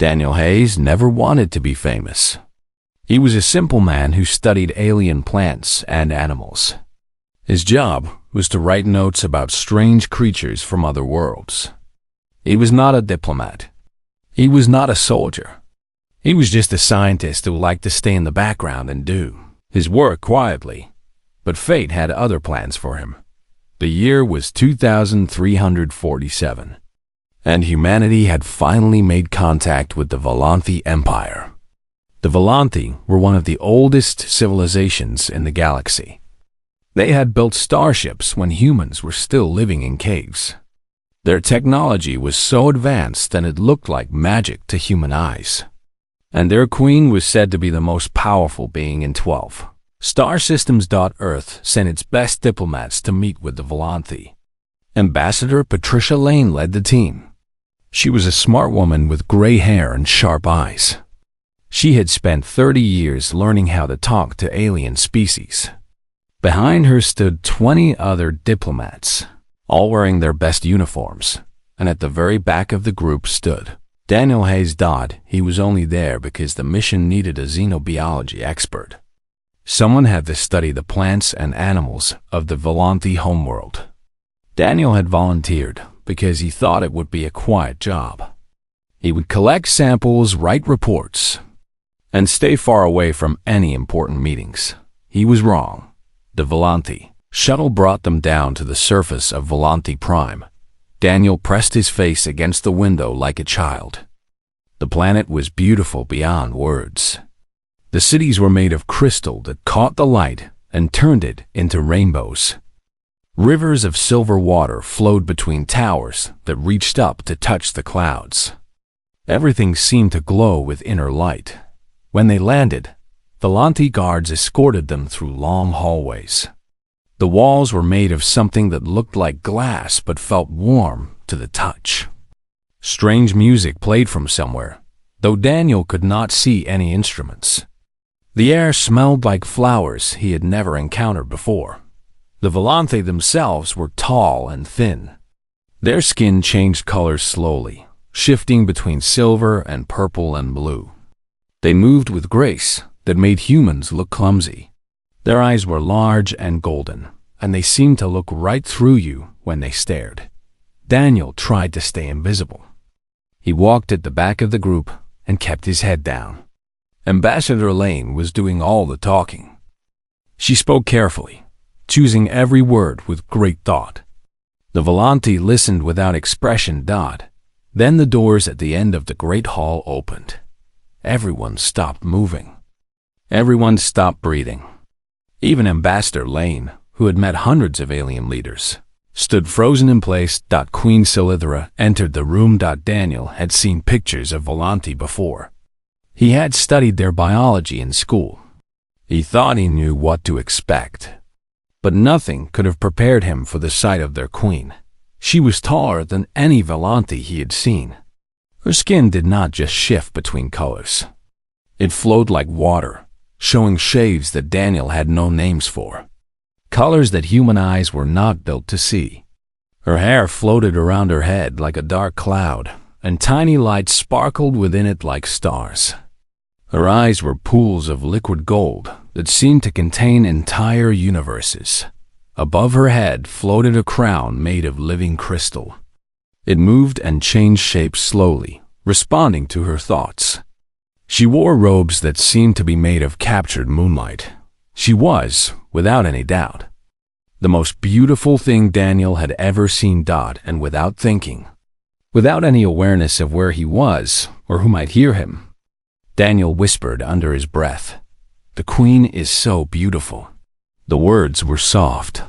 Daniel Hayes never wanted to be famous. He was a simple man who studied alien plants and animals. His job was to write notes about strange creatures from other worlds. He was not a diplomat. He was not a soldier. He was just a scientist who liked to stay in the background and do his work quietly. But fate had other plans for him. The year was 2347, and humanity had finally made contact with the Volanthi Empire. The Volanthi were one of the oldest civilizations in the galaxy. They had built starships when humans were still living in caves. Their technology was so advanced that it looked like magic to human eyes. And their queen was said to be the most powerful being in 12. Star Systems. Earth sent its best diplomats to meet with the Volanthi. Ambassador Patricia Lane led the team. She was a smart woman with gray hair and sharp eyes. She had spent 30 years learning how to talk to alien species. Behind her stood 20 other diplomats, all wearing their best uniforms, and at the very back of the group stood Daniel Hayes. He was only there because the mission needed a xenobiology expert. Someone had to study the plants and animals of the Volanthi homeworld. Daniel had volunteered because he thought it would be a quiet job. He would collect samples, write reports, and stay far away from any important meetings. He was wrong. The Volanthi shuttle brought them down to the surface of Volanthi Prime. Daniel pressed his face against the window like a child. The planet was beautiful beyond words. The cities were made of crystal that caught the light and turned it into rainbows. Rivers of silver water flowed between towers that reached up to touch the clouds. Everything seemed to glow with inner light. When they landed, Volanthi guards escorted them through long hallways. The walls were made of something that looked like glass but felt warm to the touch. Strange music played from somewhere, though Daniel could not see any instruments. The air smelled like flowers he had never encountered before. The Volanthi themselves were tall and thin. Their skin changed colors slowly, shifting between silver and purple and blue. They moved with grace that made humans look clumsy. Their eyes were large and golden, and they seemed to look right through you when they stared. Daniel tried to stay invisible. He walked at the back of the group and kept his head down. Ambassador Lane was doing all the talking. She spoke carefully, choosing every word with great thought. The Volanthi listened without expression. Then the doors at the end of the great hall opened. Everyone stopped moving. Everyone stopped breathing. Even Ambassador Lane, who had met hundreds of alien leaders, stood frozen in place. Queen Silithra entered the room. Daniel had seen pictures of Volanthi before. He had studied their biology in school. He thought he knew what to expect. But nothing could have prepared him for the sight of their queen. She was taller than any Volanthi he had seen. Her skin did not just shift between colors. It flowed like water, showing shades that Daniel had no names for. Colors that human eyes were not built to see. Her hair floated around her head like a dark cloud, and tiny lights sparkled within it like stars. Her eyes were pools of liquid gold that seemed to contain entire universes. Above her head floated a crown made of living crystal. It moved and changed shape slowly, responding to her thoughts. She wore robes that seemed to be made of captured moonlight. She was, without any doubt, the most beautiful thing Daniel had ever seen. And without thinking, without any awareness of where he was or who might hear him, Daniel whispered under his breath, "The queen is so beautiful." The words were soft.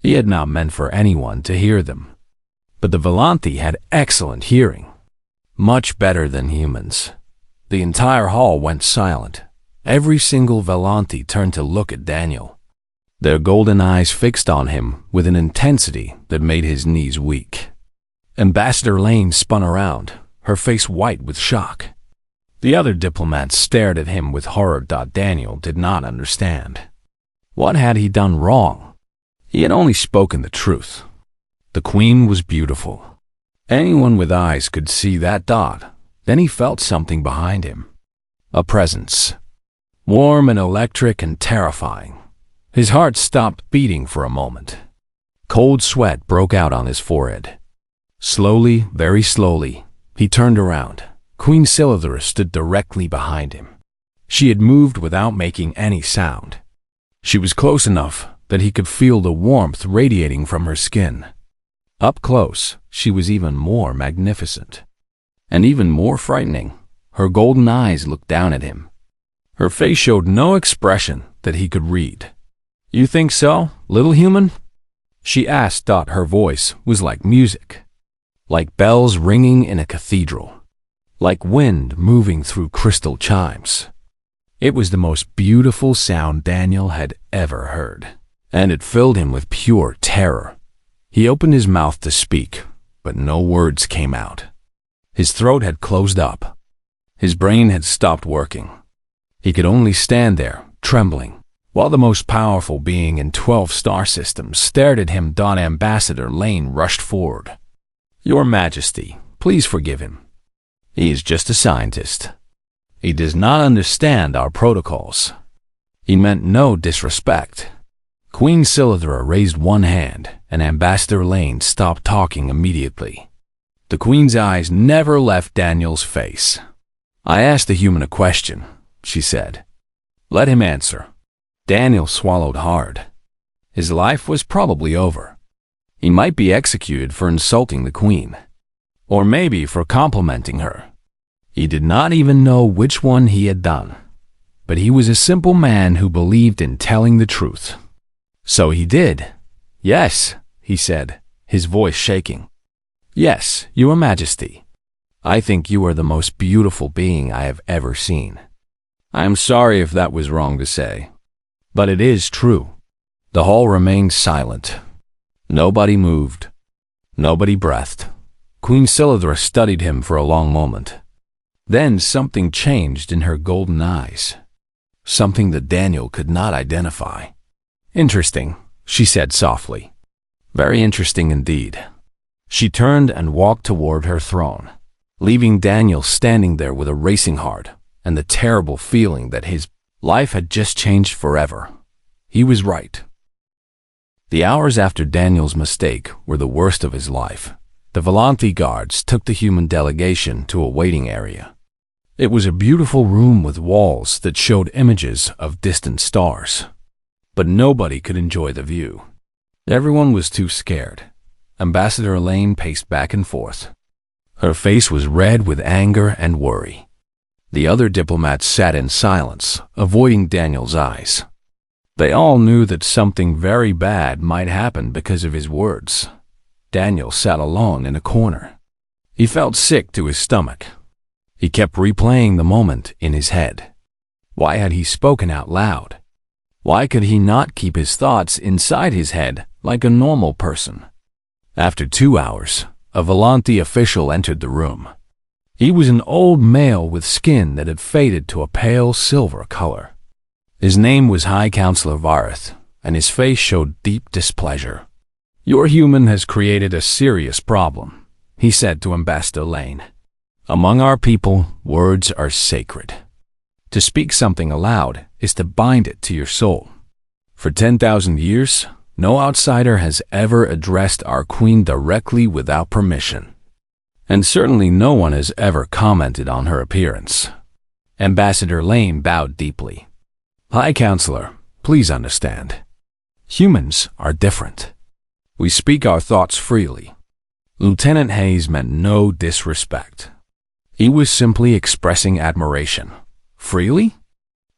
He had not meant for anyone to hear them. But the Volanthi had excellent hearing, much better than humans. The entire hall went silent. Every single Volanthi turned to look at Daniel, their golden eyes fixed on him with an intensity that made his knees weak. Ambassador Lane spun around, her face white with shock. The other diplomats stared at him with horror. Daniel did not understand. What had he done wrong? He had only spoken the truth. The queen was beautiful. Anyone with eyes could see that. Then he felt something behind him. A presence. Warm and electric and terrifying. His heart stopped beating for a moment. Cold sweat broke out on his forehead. Slowly, very slowly, he turned around. Queen Silithra stood directly behind him. She had moved without making any sound. She was close enough that he could feel the warmth radiating from her skin. Up close, she was even more magnificent. And even more frightening. Her golden eyes looked down at him. Her face showed no expression that he could read. "You think so, little human?" she asked. Her voice was like music. Like bells ringing in a cathedral. Like wind moving through crystal chimes. It was the most beautiful sound Daniel had ever heard, and it filled him with pure terror. He opened his mouth to speak, but no words came out. His throat had closed up. His brain had stopped working. He could only stand there, trembling, while the most powerful being in 12 star systems stared at him. Ambassador Lane rushed forward. "Your Majesty, please forgive him. He is just a scientist. He does not understand our protocols." He meant no disrespect. Queen Silithra raised one hand, and Ambassador Lane stopped talking immediately. The Queen's eyes never left Daniel's face. "I asked the human a question," she said. "Let him answer." Daniel swallowed hard. His life was probably over. He might be executed for insulting the Queen, or maybe for complimenting her. He did not even know which one he had done, but he was a simple man who believed in telling the truth. So he did. "Yes," he said, his voice shaking. "Yes, Your Majesty. I think you are the most beautiful being I have ever seen. I am sorry if that was wrong to say, but it is true." The hall remained silent. Nobody moved. Nobody breathed. Queen Silithra studied him for a long moment. Then something changed in her golden eyes. Something that Daniel could not identify. "Interesting," she said softly. "Very interesting indeed." She turned and walked toward her throne, leaving Daniel standing there with a racing heart and the terrible feeling that his life had just changed forever. He was right. The hours after Daniel's mistake were the worst of his life. The Volanthi guards took the human delegation to a waiting area. It was a beautiful room with walls that showed images of distant stars. But nobody could enjoy the view. Everyone was too scared. Ambassador Lane paced back and forth. Her face was red with anger and worry. The other diplomats sat in silence, avoiding Daniel's eyes. They all knew that something very bad might happen because of his words. Daniel sat alone in a corner. He felt sick to his stomach. He kept replaying the moment in his head. Why had he spoken out loud? Why could he not keep his thoughts inside his head like a normal person? After 2 hours, a Volanthi official entered the room. He was an old male with skin that had faded to a pale silver color. His name was High Counselor Vareth, and his face showed deep displeasure. "Your human has created a serious problem," he said to Ambassador Lane. "Among our people, words are sacred. To speak something aloud is to bind it to your soul. For 10,000 years, no outsider has ever addressed our queen directly without permission. And certainly no one has ever commented on her appearance." Ambassador Lane bowed deeply. "High Counselor, please understand. Humans are different. We speak our thoughts freely." Lieutenant Hayes meant no disrespect. He was simply expressing admiration. Freely?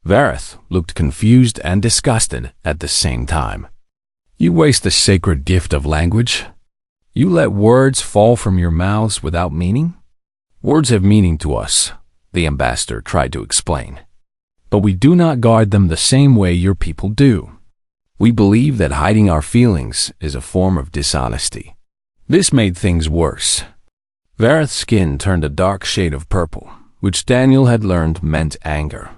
Vareth looked confused and disgusted at the same time. "You waste the sacred gift of language. You let words fall from your mouths without meaning? Words have meaning to us," the ambassador tried to explain. "But we do not guard them the same way your people do. We believe that hiding our feelings is a form of dishonesty." This made things worse. Vareth's skin turned a dark shade of purple, which Daniel had learned meant anger.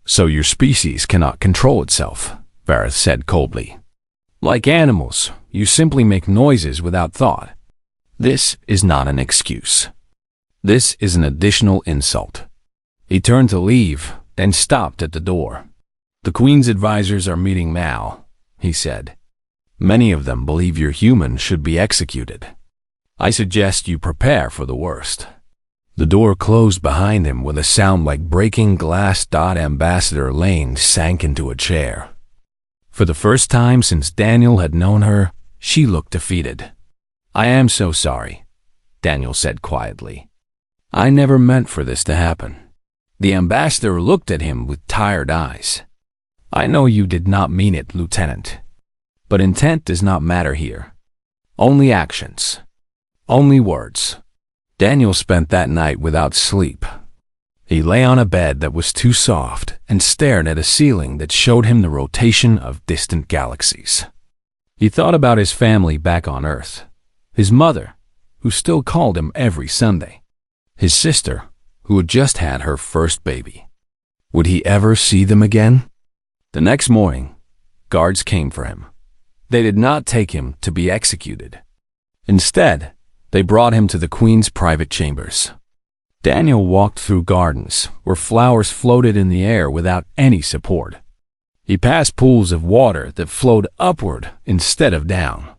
"So your species cannot control itself," Vareth said coldly. "Like animals, you simply make noises without thought. This is not an excuse." This is an additional insult." He turned to leave, then stopped at the door. "The Queen's advisors are meeting now," he said. "Many of them believe your human should be executed. I suggest you prepare for the worst." The door closed behind him with a sound like breaking glass. Ambassador Lane sank into a chair. For the first time since Daniel had known her, she looked defeated. "I am so sorry," Daniel said quietly. "I never meant for this to happen." The ambassador looked at him with tired eyes. "I know you did not mean it, Lieutenant. But intent does not matter here. Only actions. Only words." Daniel spent that night without sleep. He lay on a bed that was too soft and stared at a ceiling that showed him the rotation of distant galaxies. He thought about his family back on Earth. His mother, who still called him every Sunday. His sister, who had just had her first baby. Would he ever see them again? The next morning, guards came for him. They did not take him to be executed. Instead, they brought him to the Queen's private chambers. Daniel walked through gardens where flowers floated in the air without any support. He passed pools of water that flowed upward instead of down.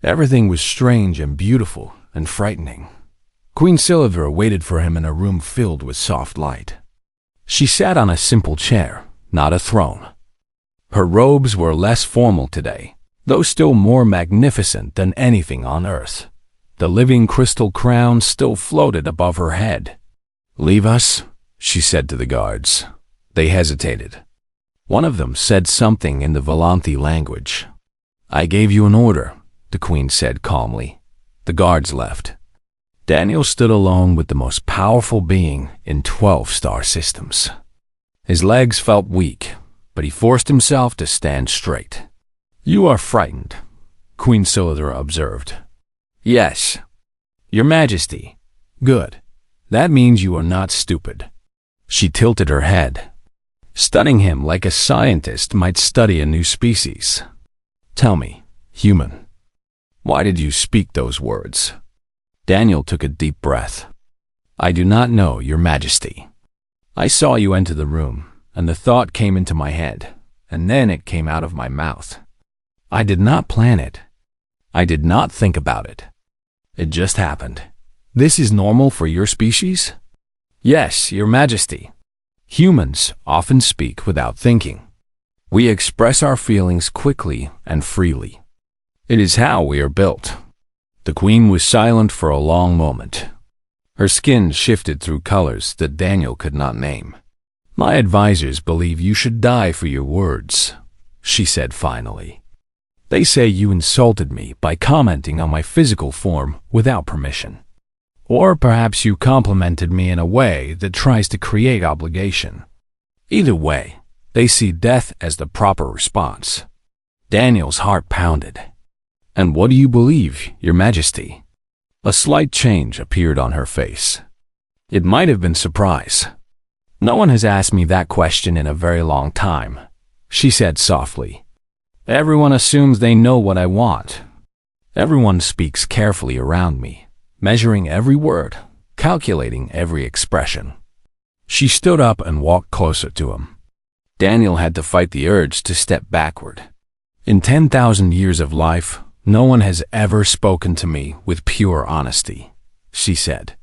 Everything was strange and beautiful and frightening. Queen Silver waited for him in a room filled with soft light. She sat on a simple chair, not a throne. Her robes were less formal today, though still more magnificent than anything on Earth. The living crystal crown still floated above her head. "Leave us," she said to the guards. They hesitated. One of them said something in the Volanthi language. "I gave you an order," the Queen said calmly. The guards left. Daniel stood alone with the most powerful being in 12 star systems. His legs felt weak, but he forced himself to stand straight. "You are frightened," Queen Silver observed. "Yes, Your Majesty." "Good. That means you are not stupid." She tilted her head, studying him like a scientist might study a new species. "Tell me, human, why did you speak those words?" Daniel took a deep breath. "I do not know, Your Majesty. I saw you enter the room, and the thought came into my head, and then it came out of my mouth. I did not plan it. I did not think about it. It just happened. This is normal for your species?" "Yes, Your Majesty. Humans often speak without thinking. We express our feelings quickly and freely. It is how we are built." The Queen was silent for a long moment. Her skin shifted through colors that Daniel could not name. "My advisors believe you should die for your words," she said finally. "They say you insulted me by commenting on my physical form without permission. Or perhaps you complimented me in a way that tries to create obligation. Either way, they see death as the proper response." Daniel's heart pounded. "And what do you believe, Your Majesty?" A slight change appeared on her face. It might have been surprise. "No one has asked me that question in a very long time," she said softly. "Everyone assumes they know what I want. Everyone speaks carefully around me, measuring every word, calculating every expression." She stood up and walked closer to him. Daniel had to fight the urge to step backward. "In 10,000 years of life, no one has ever spoken to me with pure honesty," she said.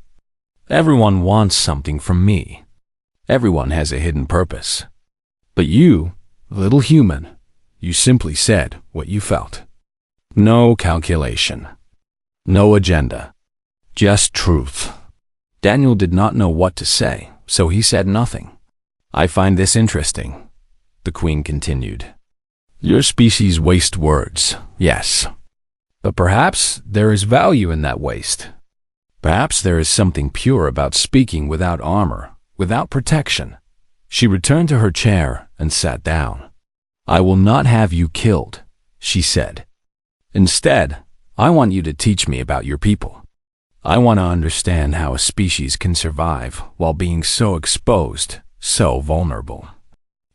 "Everyone wants something from me. Everyone has a hidden purpose. But you, little human, you simply said what you felt. No calculation. No agenda. Just truth." Daniel did not know what to say, so he said nothing. "I find this interesting," the Queen continued. "Your species waste words, yes. But perhaps there is value in that waste. Perhaps there is something pure about speaking without armor, without protection." She returned to her chair and sat down. "I will not have you killed," she said. "Instead, I want you to teach me about your people. I want to understand how a species can survive while being so exposed, so vulnerable.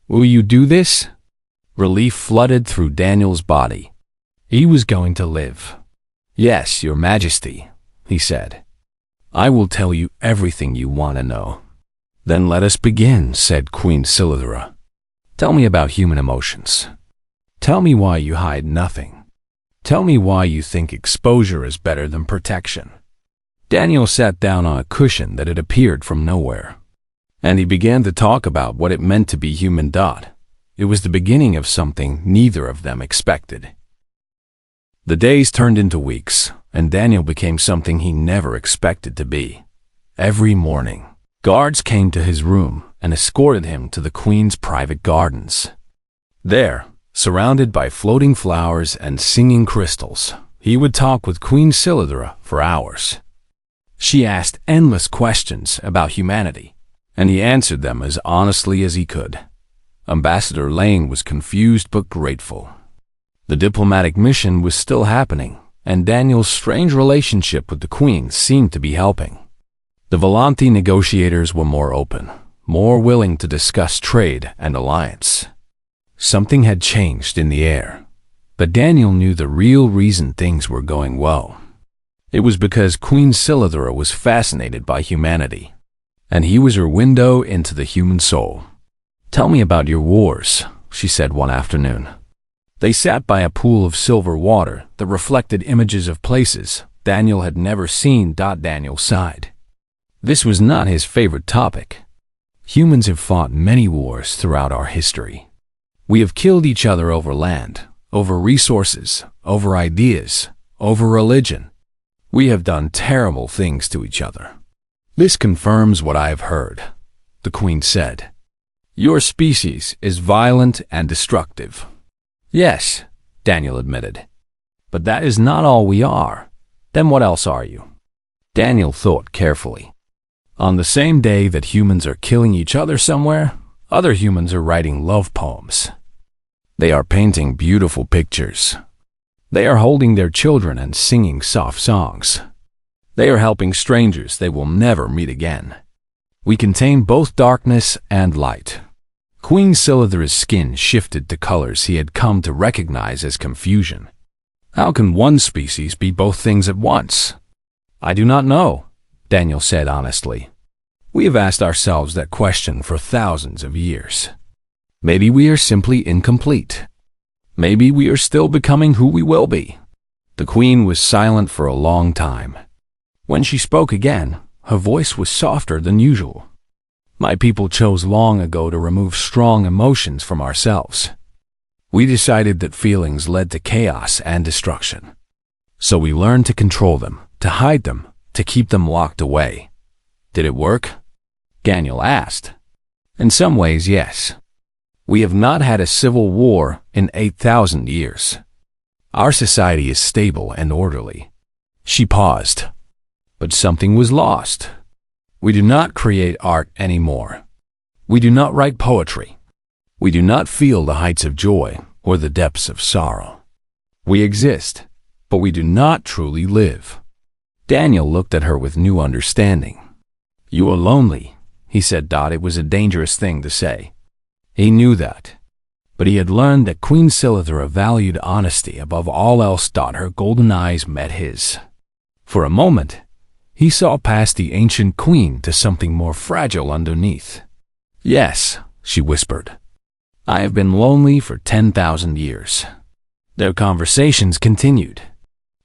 Will you do this?" Relief flooded through Daniel's body. He was going to live. "Yes, Your Majesty," he said. I will tell you everything you want to know." "Then let us begin," said Queen Silithra. "Tell me about human emotions. Tell me why you hide nothing. Tell me why you think exposure is better than protection." Daniel sat down on a cushion that had appeared from nowhere, and he began to talk about what it meant to be human. It was the beginning of something neither of them expected. The days turned into weeks, and Daniel became something he never expected to be. Every morning, guards came to his room and escorted him to the Queen's private gardens. There, surrounded by floating flowers and singing crystals, he would talk with Queen Silithra for hours. She asked endless questions about humanity, and he answered them as honestly as he could. Ambassador Lane was confused but grateful. The diplomatic mission was still happening, and Daniel's strange relationship with the Queen seemed to be helping. The Volanthi negotiators were more open, more willing to discuss trade and alliance. Something had changed in the air, but Daniel knew the real reason things were going well. It was because Queen Silithra was fascinated by humanity, and he was her window into the human soul. "Tell me about your wars," she said one afternoon. They sat by a pool of silver water that reflected images of places Daniel had never seen. Daniel sighed. This was not his favorite topic. Humans have fought many wars throughout our history. We have killed each other over land, over resources, over ideas, over religion. We have done terrible things to each other. "This confirms what I have heard," the Queen said. "Your species is violent and destructive." "Yes," Daniel admitted. "But that is not all we are. Then what else are you?" Daniel thought carefully. On the same day that humans are killing each other somewhere, other humans are writing love poems. They are painting beautiful pictures. They are holding their children and singing soft songs. They are helping strangers they will never meet again. We contain both darkness and light. Queen Silithra's skin shifted to colors he had come to recognize as confusion. How can one species be both things at once? "I do not know," Daniel said honestly. "We have asked ourselves that question for thousands of years. Maybe we are simply incomplete. Maybe we are still becoming who we will be." The Queen was silent for a long time. When she spoke again, her voice was softer than usual. "My people chose long ago to remove strong emotions from ourselves. We decided that feelings led to chaos and destruction. So we learned to control them, to hide them, to keep them locked away." "Did it work?" Daniel asked. "In some ways, yes. We have not had a civil war in 8,000 years. Our society is stable and orderly." She paused. "But something was lost. We do not create art anymore. We do not write poetry. We do not feel the heights of joy or the depths of sorrow. We exist, but we do not truly live." Daniel looked at her with new understanding. "You are lonely," he said. It was a dangerous thing to say. He knew that, but he had learned that Queen Silithra valued honesty above all else. Her golden eyes met his. For a moment, he saw past the ancient queen to something more fragile underneath. "Yes," she whispered. "I have been lonely for 10,000 years." Their conversations continued.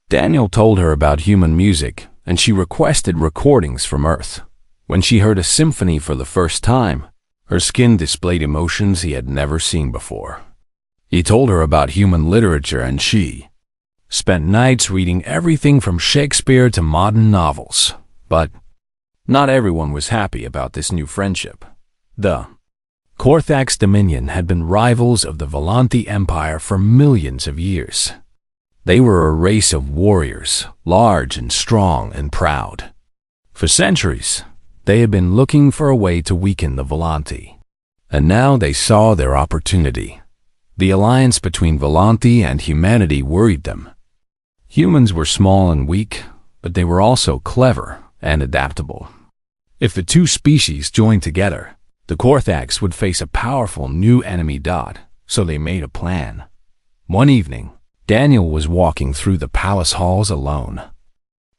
Daniel told her about human music, and she requested recordings from Earth. When she heard a symphony for the first time, her skin displayed emotions he had never seen before. He told her about human literature, and she spent nights reading everything from Shakespeare to modern novels. But not everyone was happy about this new friendship. The Korthax Dominion had been rivals of the Volanthi Empire for millions of years. They were a race of warriors, large and strong and proud. For centuries, they had been looking for a way to weaken the Volanthi. And now they saw their opportunity. The alliance between Volanthi and humanity worried them. Humans were small and weak, but they were also clever and adaptable. If the two species joined together, the Korthax would face a powerful new enemy. So they made a plan. One evening, Daniel was walking through the palace halls alone.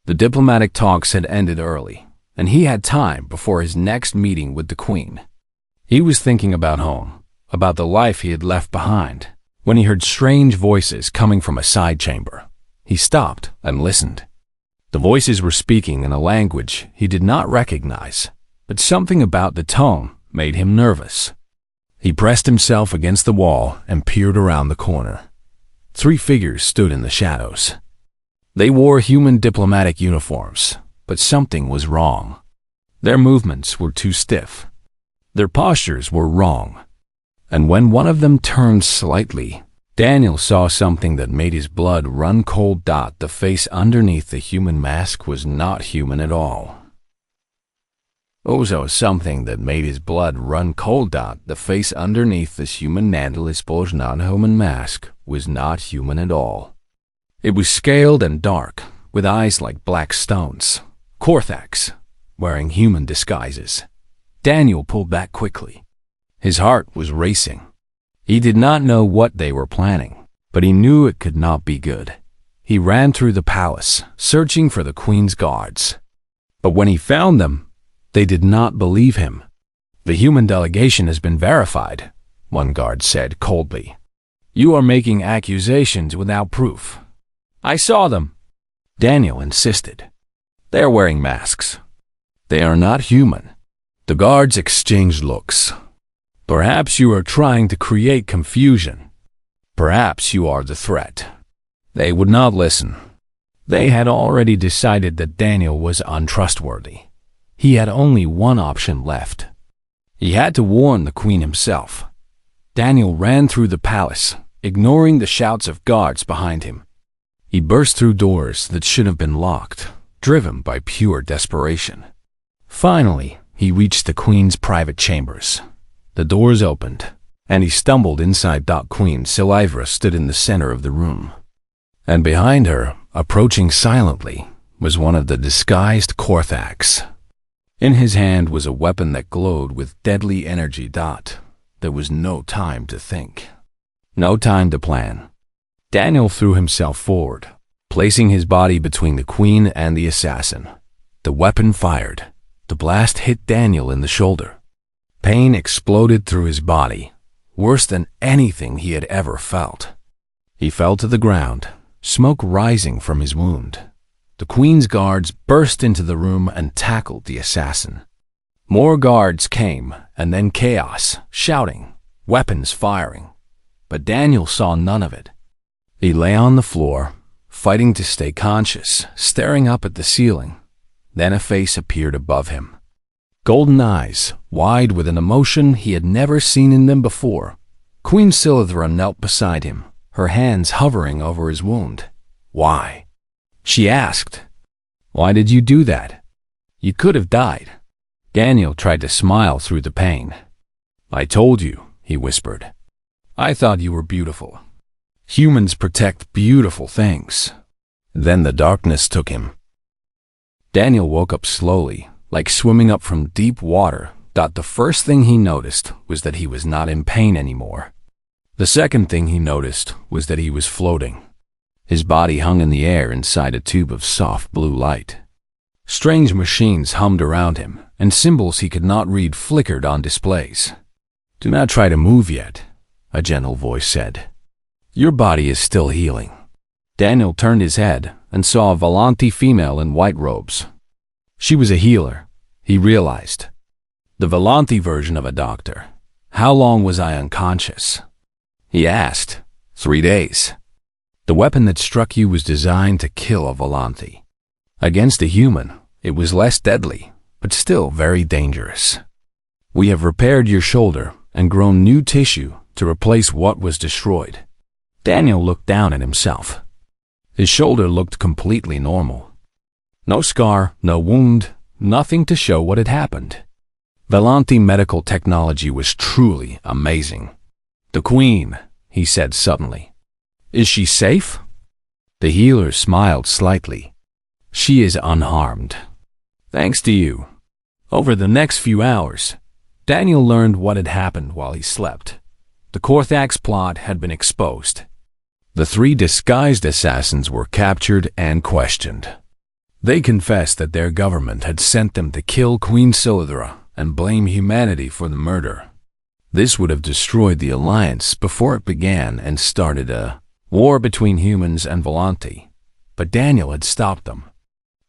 The diplomatic talks had ended early, and he had time before his next meeting with the Queen. He was thinking about home, about the life he had left behind, when he heard strange voices coming from a side chamber. He stopped and listened. The voices were speaking in a language he did not recognize, but something about the tone made him nervous. He pressed himself against the wall and peered around the corner. 3 figures stood in the shadows. They wore human diplomatic uniforms, but something was wrong. Their movements were too stiff. Their postures were wrong. And when one of them turned slightly, Daniel saw something that made his blood run cold. The face underneath the human mask was not human at all. Also something that made his blood run cold. The face underneath this human non-human mask was not human at all. It was scaled and dark, with eyes like black stones. Korthax, wearing human disguises. Daniel pulled back quickly. His heart was racing. He did not know what they were planning, but he knew it could not be good. He ran through the palace, searching for the Queen's guards. But when he found them, they did not believe him. "The human delegation has been verified," one guard said coldly. "You are making accusations without proof." "I saw them," Daniel insisted. "They are wearing masks. They are not human." The guards exchanged looks. "Perhaps you are trying to create confusion. Perhaps you are the threat." They would not listen. They had already decided that Daniel was untrustworthy. He had only one option left. He had to warn the Queen himself. Daniel ran through the palace, ignoring the shouts of guards behind him. He burst through doors that should have been locked, driven by pure desperation. Finally, he reached the Queen's private chambers. The doors opened, and he stumbled inside. Queen Silivra stood in the center of the room. And behind her, approaching silently, was one of the disguised Korthax. In his hand was a weapon that glowed with deadly energy. There was no time to think. No time to plan. Daniel threw himself forward, placing his body between the Queen and the assassin. The weapon fired. The blast hit Daniel in the shoulder. Pain exploded through his body, worse than anything he had ever felt. He fell to the ground, smoke rising from his wound. The Queen's guards burst into the room and tackled the assassin. More guards came, and then chaos, shouting, weapons firing. But Daniel saw none of it. He lay on the floor, fighting to stay conscious, staring up at the ceiling. Then a face appeared above him. Golden eyes, wide with an emotion he had never seen in them before. Queen Silithra knelt beside him, her hands hovering over his wound. "Why?" she asked. "Why did you do that? You could have died." Daniel tried to smile through the pain. "I told you," he whispered. "I thought you were beautiful. Humans protect beautiful things." Then the darkness took him. Daniel woke up slowly, like swimming up from deep water. The first thing he noticed was that he was not in pain anymore. The second thing he noticed was that he was floating. His body hung in the air inside a tube of soft blue light. Strange machines hummed around him, and symbols he could not read flickered on displays. "Do not try to move yet," a gentle voice said. "Your body is still healing." Daniel turned his head and saw a Volanti female in white robes. She was a healer, he realized. The Volanti version of a doctor. "How long was I unconscious?" he asked. 3 days. "The weapon that struck you was designed to kill a Volanti. Against a human, it was less deadly, but still very dangerous. We have repaired your shoulder and grown new tissue to replace what was destroyed." Daniel looked down at himself. His shoulder looked completely normal. No scar, no wound, nothing to show what had happened. Volanti medical technology was truly amazing. "The Queen," he said suddenly. "Is she safe?" The healer smiled slightly. "She is unharmed. Thanks to you." Over the next few hours, Daniel learned what had happened while he slept. The Korthax plot had been exposed. The 3 disguised assassins were captured and questioned. They confessed that their government had sent them to kill Queen Silithra and blame humanity for the murder. This would have destroyed the alliance before it began and started a war between humans and Volanthi, but Daniel had stopped them.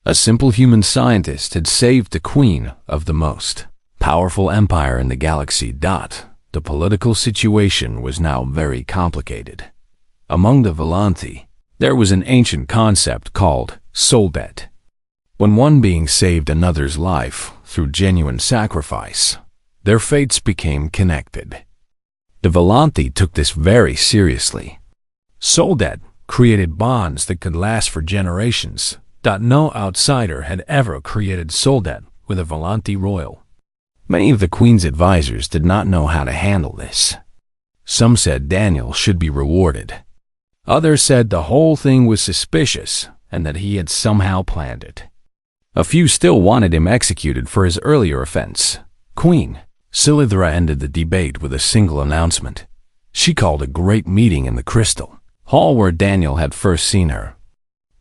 A simple human scientist had saved the queen of the most powerful empire in the galaxy. The political situation was now very complicated. Among the Volanthi, there was an ancient concept called soul debt. When one being saved another's life through genuine sacrifice, their fates became connected. The Volanthi took this very seriously. Soul debt created bonds that could last for generations. No outsider had ever created soul debt with a Volanthi royal. Many of the Queen's advisors did not know how to handle this. Some said Daniel should be rewarded. Others said the whole thing was suspicious and that he had somehow planned it. A few still wanted him executed for his earlier offense. Queen Silithra ended the debate with a single announcement. She called a great meeting in the Crystal Hall where Daniel had first seen her.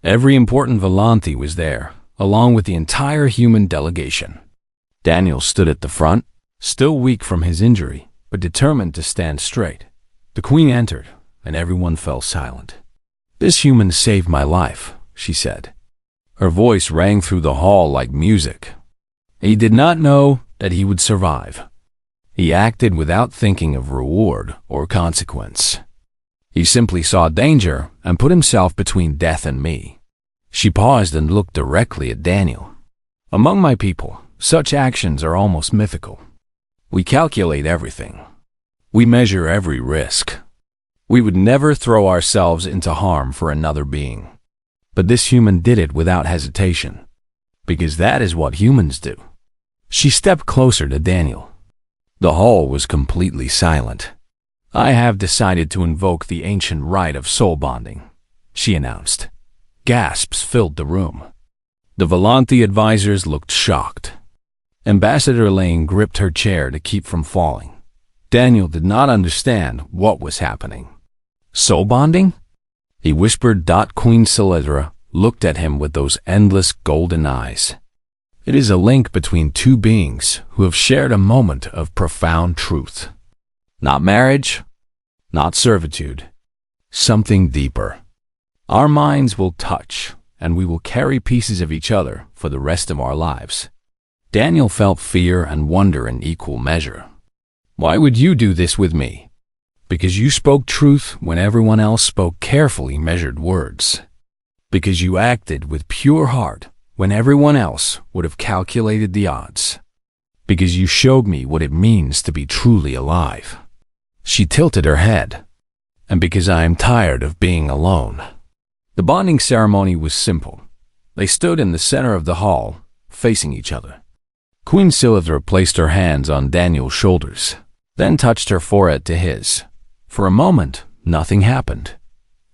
Every important Volanthi was there, along with the entire human delegation. Daniel stood at the front, still weak from his injury, but determined to stand straight. The Queen entered, and everyone fell silent. "This human saved my life," she said. Her voice rang through the hall like music. He did not know that he would survive. He acted without thinking of reward or consequence. He simply saw danger and put himself between death and me. She paused and looked directly at Daniel. "Among my people, such actions are almost mythical. We calculate everything. We measure every risk. We would never throw ourselves into harm for another being. But this human did it without hesitation, because that is what humans do." She stepped closer to Daniel. The hall was completely silent. "I have decided to invoke the ancient rite of soul bonding," she announced. Gasps filled the room. The Volanthi advisors looked shocked. Ambassador Lane gripped her chair to keep from falling. Daniel did not understand what was happening. "Soul bonding?" he whispered. Queen Silithra looked at him with those endless golden eyes. "It is a link between two beings who have shared a moment of profound truth. Not marriage, not servitude, something deeper. Our minds will touch, and we will carry pieces of each other for the rest of our lives." Daniel felt fear and wonder in equal measure. "Why would you do this with me?" "Because you spoke truth when everyone else spoke carefully measured words. Because you acted with pure heart when everyone else would have calculated the odds. Because you showed me what it means to be truly alive." She tilted her head. "And because I am tired of being alone." The bonding ceremony was simple. They stood in the center of the hall, facing each other. Queen Silithra placed her hands on Daniel's shoulders, then touched her forehead to his. For a moment, nothing happened.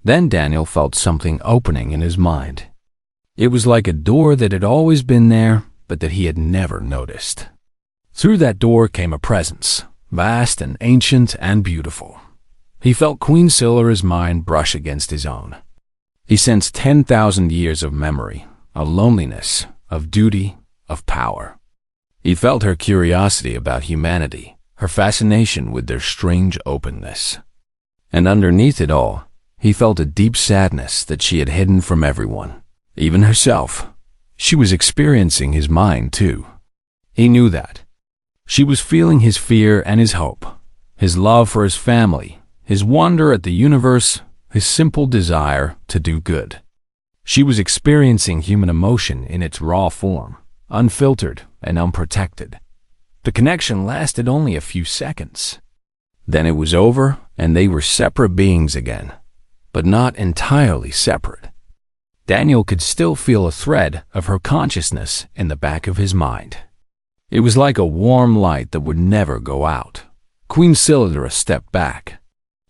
Then Daniel felt something opening in his mind. It was like a door that had always been there, but that he had never noticed. Through that door came a presence, vast and ancient and beautiful. He felt Queen Silithra's mind brush against his own. He sensed 10,000 years of memory, of loneliness, of duty, of power. He felt her curiosity about humanity, her fascination with their strange openness. And underneath it all, he felt a deep sadness that she had hidden from everyone, even herself. She was experiencing his mind too. He knew that. She was feeling his fear and his hope, his love for his family, his wonder at the universe, his simple desire to do good. She was experiencing human emotion in its raw form, unfiltered and unprotected. The connection lasted only a few seconds. Then it was over, and they were separate beings again, but not entirely separate. Daniel could still feel a thread of her consciousness in the back of his mind. It was like a warm light that would never go out. Queen Silithra stepped back.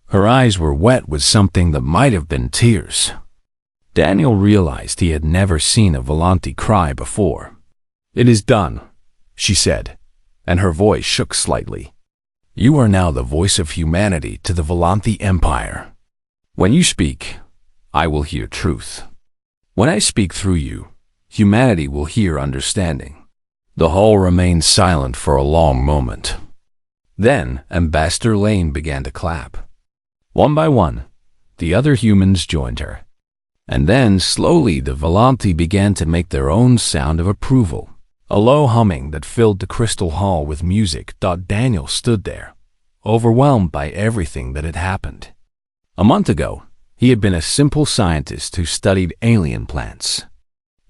Her eyes were wet with something that might have been tears. Daniel realized he had never seen a Volanthi cry before. "It is done," she said, and her voice shook slightly. "You are now the voice of humanity to the Volanthi Empire. When you speak, I will hear truth. When I speak through you, humanity will hear understanding. The hall remained silent for a long moment. Then Ambassador Lane began to clap. One by one, the other humans joined her. And then, slowly, the Volanthi began to make their own sound of approval. A low humming that filled the crystal hall with music. Daniel stood there, overwhelmed by everything that had happened. A month ago, he had been a simple scientist who studied alien plants.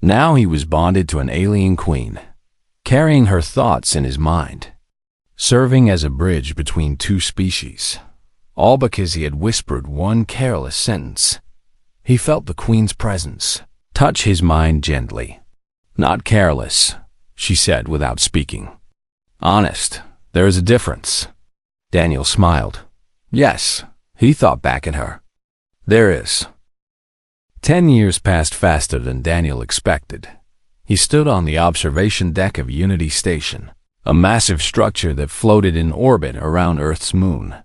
Now he was bonded to an alien queen, carrying her thoughts in his mind, serving as a bridge between two species, all because he had whispered one careless sentence. He felt the queen's presence touch his mind gently. "Not careless," she said without speaking. "Honest, there is a difference." Daniel smiled. Yes, he thought back at her. There is. 10 years passed faster than Daniel expected. He stood on the observation deck of Unity Station, a massive structure that floated in orbit around Earth's moon.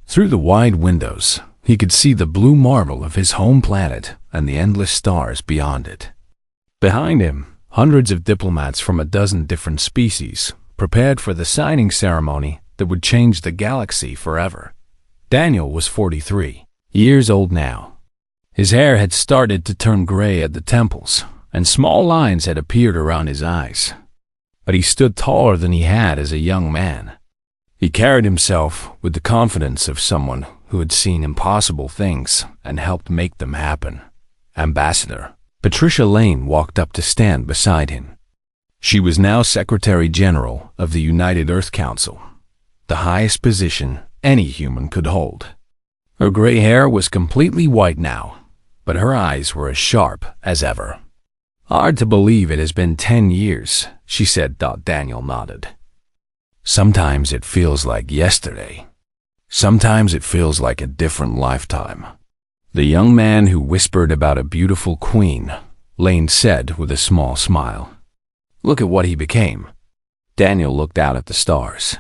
Through the wide windows, he could see the blue marble of his home planet and the endless stars beyond it. Behind him, hundreds of diplomats from a dozen different species prepared for the signing ceremony that would change the galaxy forever. Daniel was 43 years old now. His hair had started to turn gray at the temples, and small lines had appeared around his eyes. But he stood taller than he had as a young man. He carried himself with the confidence of someone who had seen impossible things and helped make them happen. Ambassador Patricia Lane walked up to stand beside him. She was now Secretary General of the United Earth Council, the highest position any human could hold. Her gray hair was completely white now, but her eyes were as sharp as ever. "Hard to believe it has been 10 years, she said. Daniel nodded. "Sometimes it feels like yesterday. Sometimes it feels like a different lifetime." The young man who whispered about a beautiful queen, Lane said with a small smile. "Look at what he became." Daniel looked out at the stars.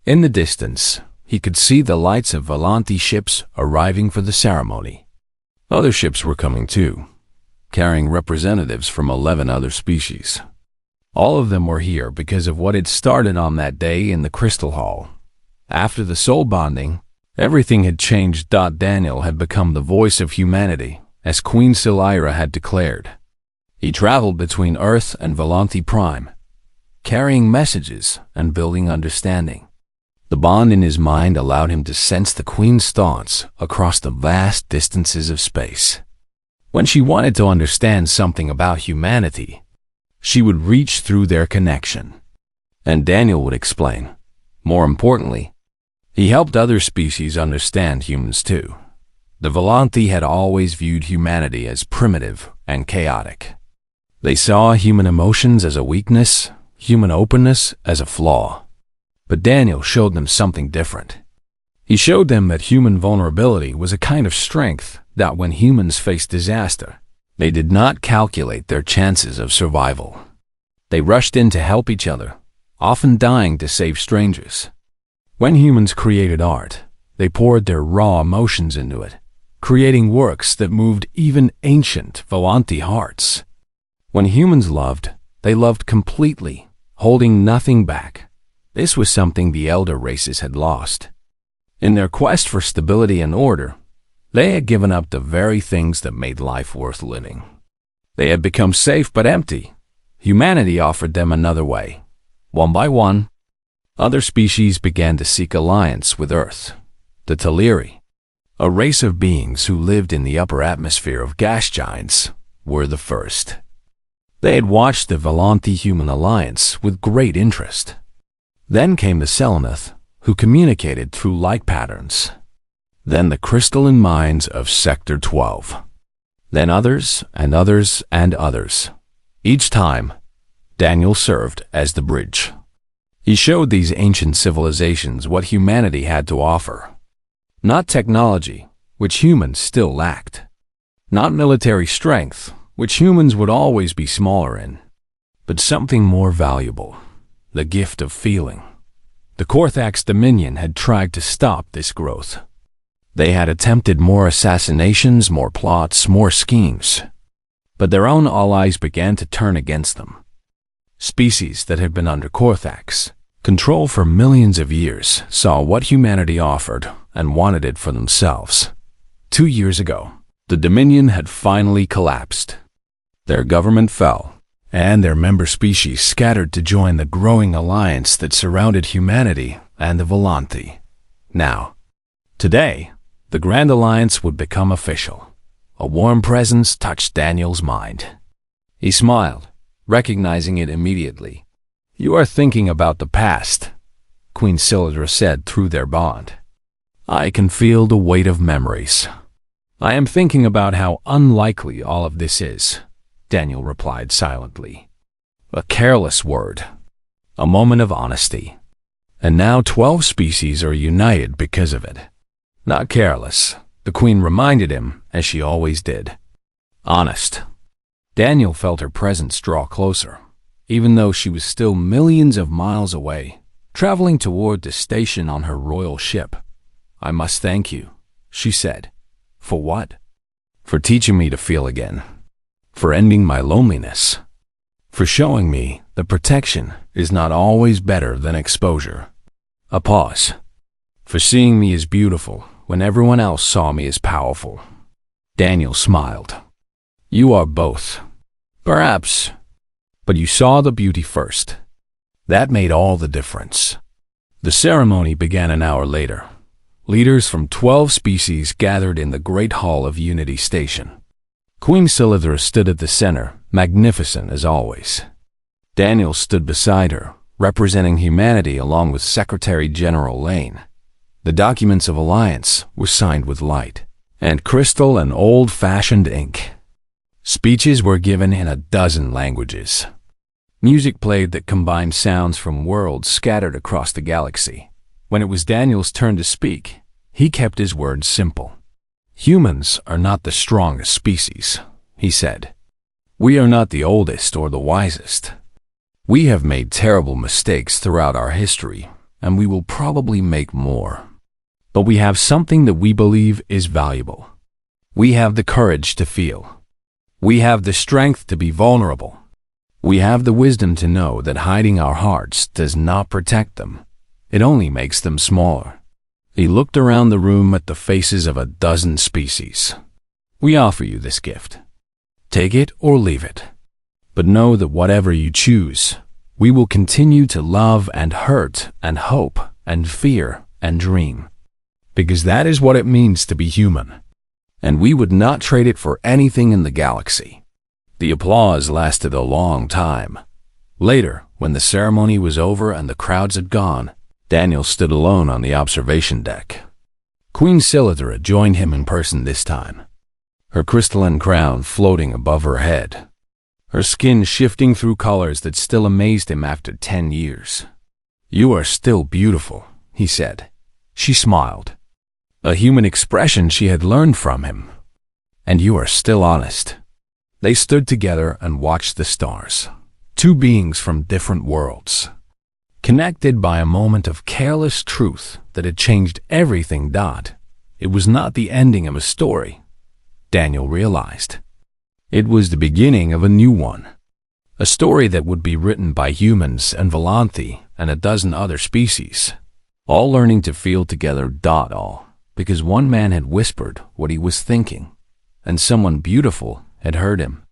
In the distance, he could see the lights of Volanthi ships arriving for the ceremony. Other ships were coming too, carrying representatives from 11 other species. All of them were here because of what had started on that day in the Crystal Hall. After the soul bonding, everything had changed. Daniel had become the voice of humanity, as Queen Silira had declared. He traveled between Earth and Volanthi Prime, carrying messages and building understanding. The bond in his mind allowed him to sense the Queen's thoughts across the vast distances of space. When she wanted to understand something about humanity, she would reach through their connection. And Daniel would explain. More importantly, he helped other species understand humans too. The Volanthi had always viewed humanity as primitive and chaotic. They saw human emotions as a weakness, human openness as a flaw. But Daniel showed them something different. He showed them that human vulnerability was a kind of strength, that when humans faced disaster, they did not calculate their chances of survival. They rushed in to help each other, often dying to save strangers. When humans created art, they poured their raw emotions into it, creating works that moved even ancient Volanthi hearts. When humans loved, they loved completely, holding nothing back. This was something the elder races had lost. In their quest for stability and order, they had given up the very things that made life worth living. They had become safe but empty. Humanity offered them another way. One by one, other species began to seek alliance with Earth. The Teleri, a race of beings who lived in the upper atmosphere of gas giants, were the first. They had watched the Volanthi-human alliance with great interest. Then came the Selenoth, who communicated through light patterns. Then the crystalline minds of Sector 12. Then others and others and others. Each time, Daniel served as the bridge. He showed these ancient civilizations what humanity had to offer. Not technology, which humans still lacked. Not military strength, which humans would always be smaller in. But something more valuable. The gift of feeling. The Korthax Dominion had tried to stop this growth. They had attempted more assassinations, more plots, more schemes. But their own allies began to turn against them. Species that had been under Korthax control for millions of years saw what humanity offered and wanted it for themselves. 2 years ago, the Dominion had finally collapsed. Their government fell, and their member species scattered to join the growing alliance that surrounded humanity and the Volanthi. Now, today, the Grand Alliance would become official. A warm presence touched Daniel's mind. He smiled, recognizing it immediately. "You are thinking about the past," Queen Silidra said through their bond. "I can feel the weight of memories." "I am thinking about how unlikely all of this is," Daniel replied silently. "A careless word. A moment of honesty. And now 12 species are united because of it. Not careless," the Queen reminded him, as she always did. "Honest." Daniel felt her presence draw closer, even though she was still millions of miles away, traveling toward the station on her royal ship. "I must thank you," she said. "For what?" "For teaching me to feel again. For ending my loneliness. For showing me that protection is not always better than exposure." A pause. "For seeing me as beautiful when everyone else saw me as powerful." Daniel smiled. "You are both. Perhaps. But you saw the beauty first. That made all the difference." The ceremony began an hour later. Leaders from 12 species gathered in the Great Hall of Unity Station. Queen Silidra stood at the center, magnificent as always. Daniel stood beside her, representing humanity along with Secretary General Lane. The documents of alliance were signed with light and crystal and old-fashioned ink. Speeches were given in a dozen languages. Music played that combined sounds from worlds scattered across the galaxy. When it was Daniel's turn to speak, he kept his words simple. "Humans are not the strongest species," he said. "We are not the oldest or the wisest. We have made terrible mistakes throughout our history, and we will probably make more. But we have something that we believe is valuable. We have the courage to feel. We have the strength to be vulnerable. We have the wisdom to know that hiding our hearts does not protect them. It only makes them smaller." He looked around the room at the faces of a dozen species. "We offer you this gift. Take it or leave it. But know that whatever you choose, we will continue to love and hurt and hope and fear and dream. Because that is what it means to be human. And we would not trade it for anything in the galaxy." The applause lasted a long time. Later, when the ceremony was over and the crowds had gone, Daniel stood alone on the observation deck. Queen Silidra joined him in person this time, her crystalline crown floating above her head, her skin shifting through colors that still amazed him after 10 years. "You are still beautiful," he said. She smiled, a human expression she had learned from him. "And you are still honest." They stood together and watched the stars, two beings from different worlds, connected by a moment of careless truth that had changed everything. It was not the ending of a story, Daniel realized. It was the beginning of a new one. A story that would be written by humans and Volanthi and a dozen other species, all learning to feel together. All because one man had whispered what he was thinking, and someone beautiful had heard him.